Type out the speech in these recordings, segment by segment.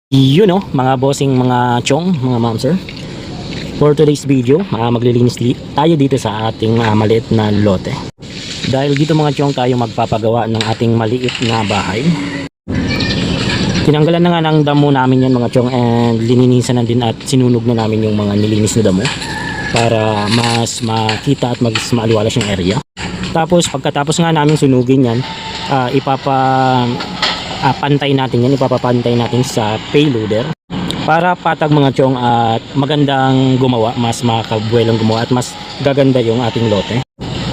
Yun no, mga bossing, mga chong, mga ma'am sir. For today's video, maglilinis tayo dito sa ating maliit na lote. Dahil dito mga chong tayo magpapagawa ng ating maliit na bahay. Tinanggalan na nga ng damo namin yan mga chong, and lininisan na din at sinunog na namin yung mga nilinis na damo para mas makita at mas maaliwalas yung area. Tapos pagkatapos nga namin sunugin yan, ipapapantay natin sa payloader para patag mga chong at magandang gumawa, mas makabuelong gumawa at mas gaganda yung ating lote.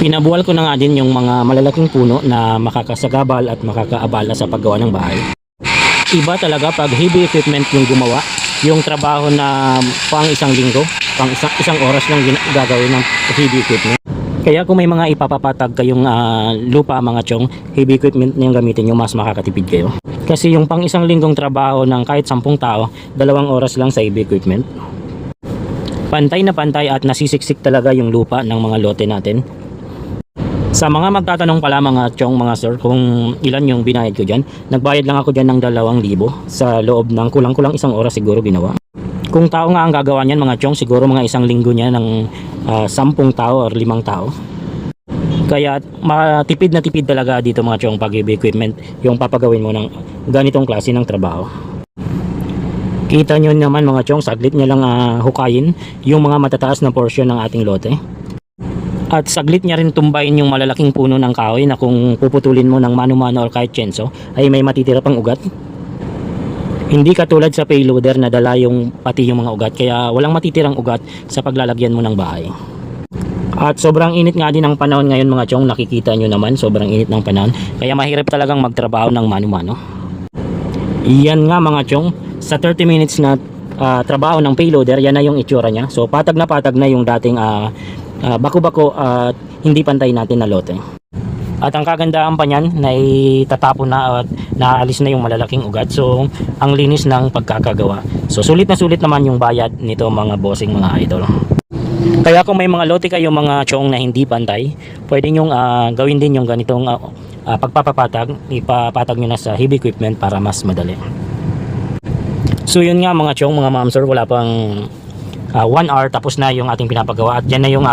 Pinabuwal ko na nga din yung mga malalaking puno na makakasagabal at makakaabala sa paggawa ng bahay. Iba talaga pag heavy equipment yung gumawa, yung trabaho na pang isang linggo, pang isang oras lang gagawin ng heavy equipment. Kaya kung may mga ipapapatag kayong lupa mga chong, heavy equipment na yung gamitin nyo, mas makakatipid kayo. Kasi yung pang isang linggong trabaho ng kahit 10 tao, 2 oras lang sa heavy equipment. Pantay na pantay at nasisiksik talaga yung lupa ng mga lote natin. Sa mga magtatanong pala mga chong, mga sir, kung ilan yung binayad ko dyan, nagbayad lang ako dyan ng 2,000 sa loob ng kulang-kulang 1 oras siguro ginawa. Kung tao nga ang gagawa niyan mga chong, siguro mga 1 linggo niya ng 10 tao or 5 tao. Kaya matipid na tipid talaga dito mga chong pag heavy equipment yung papagawin mo ng ganitong klase ng trabaho. Kita nyo naman mga chong, saglit niya lang hukayin yung mga matataas na portion ng ating lote. At saglit niya rin tumbayin yung malalaking puno ng kahoy na kung puputulin mo ng mano-mano or kahit tsenso ay may matitira pang ugat. Hindi katulad sa payloader na dala yung pati yung mga ugat, kaya walang matitirang ugat sa paglalagyan mo ng bahay. At sobrang init nga din ng panahon ngayon mga chong, nakikita nyo naman sobrang init ng panahon, kaya mahirap talagang magtrabaho ng mano-mano. Yan nga mga chong, sa 30 minutes na trabaho ng payloader, yan na yung itsura nya. So patag na yung dating bako-bako at hindi pantay natin na lote. At ang kagandahan pa niyan na itatapon na at naalis na yung malalaking ugat. So ang linis ng pagkakagawa. So sulit na sulit naman yung bayad nito mga bossing, mga idol. Kaya kung may mga lote kayo mga chong na hindi pantay, pwede nyong gawin din yung ganitong pagpapapatag. Ipapatag nyo na sa heavy equipment para mas madali. So yun nga mga chong, mga ma'am sir, wala pang 1 hour tapos na yung ating pinapagawa. At dyan na yung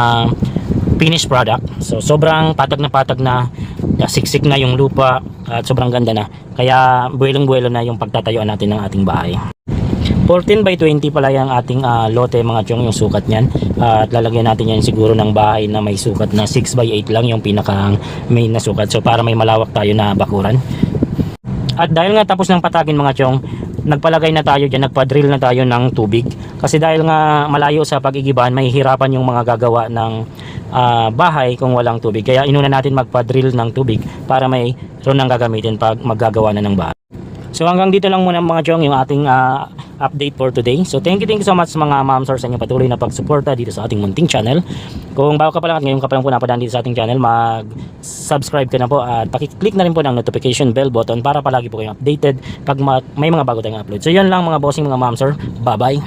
finished product. So sobrang patag na siksik na yung lupa at sobrang ganda na. Kaya buwelong-buwelo na yung pagtatayuan natin ng ating bahay. 14 by 20 pala yung ating lote mga chong, yung sukat niyan. At lalagyan natin yan siguro ng bahay na may sukat na 6 by 8 lang yung pinaka main na sukat. So para may malawak tayo na bakuran. At dahil nga tapos ng patagin mga chong, nagpalagay na tayo dyan, nagpa-drill na tayo ng tubig. Kasi dahil nga malayo sa pag-igiban, mahihirapan yung mga gagawa ng bahay kung walang tubig. Kaya inuna natin magpa-drill ng tubig para may ron ang gagamitin pag maggagawa na ng bahay. So hanggang dito lang muna mga chong yung ating update for today. So thank you so much mga ma'am sir sa inyong patuloy na pagsuporta dito sa ating munting channel. Kung bago ka pa lang at ngayon ka pa lang po napadaan dito sa ating channel, mag-subscribe ka na po at pakiclick na rin po ng notification bell button para palagi po kayong updated pag may mga bago tayong upload. So yun lang mga bossing, mga ma'am sir. Bye bye.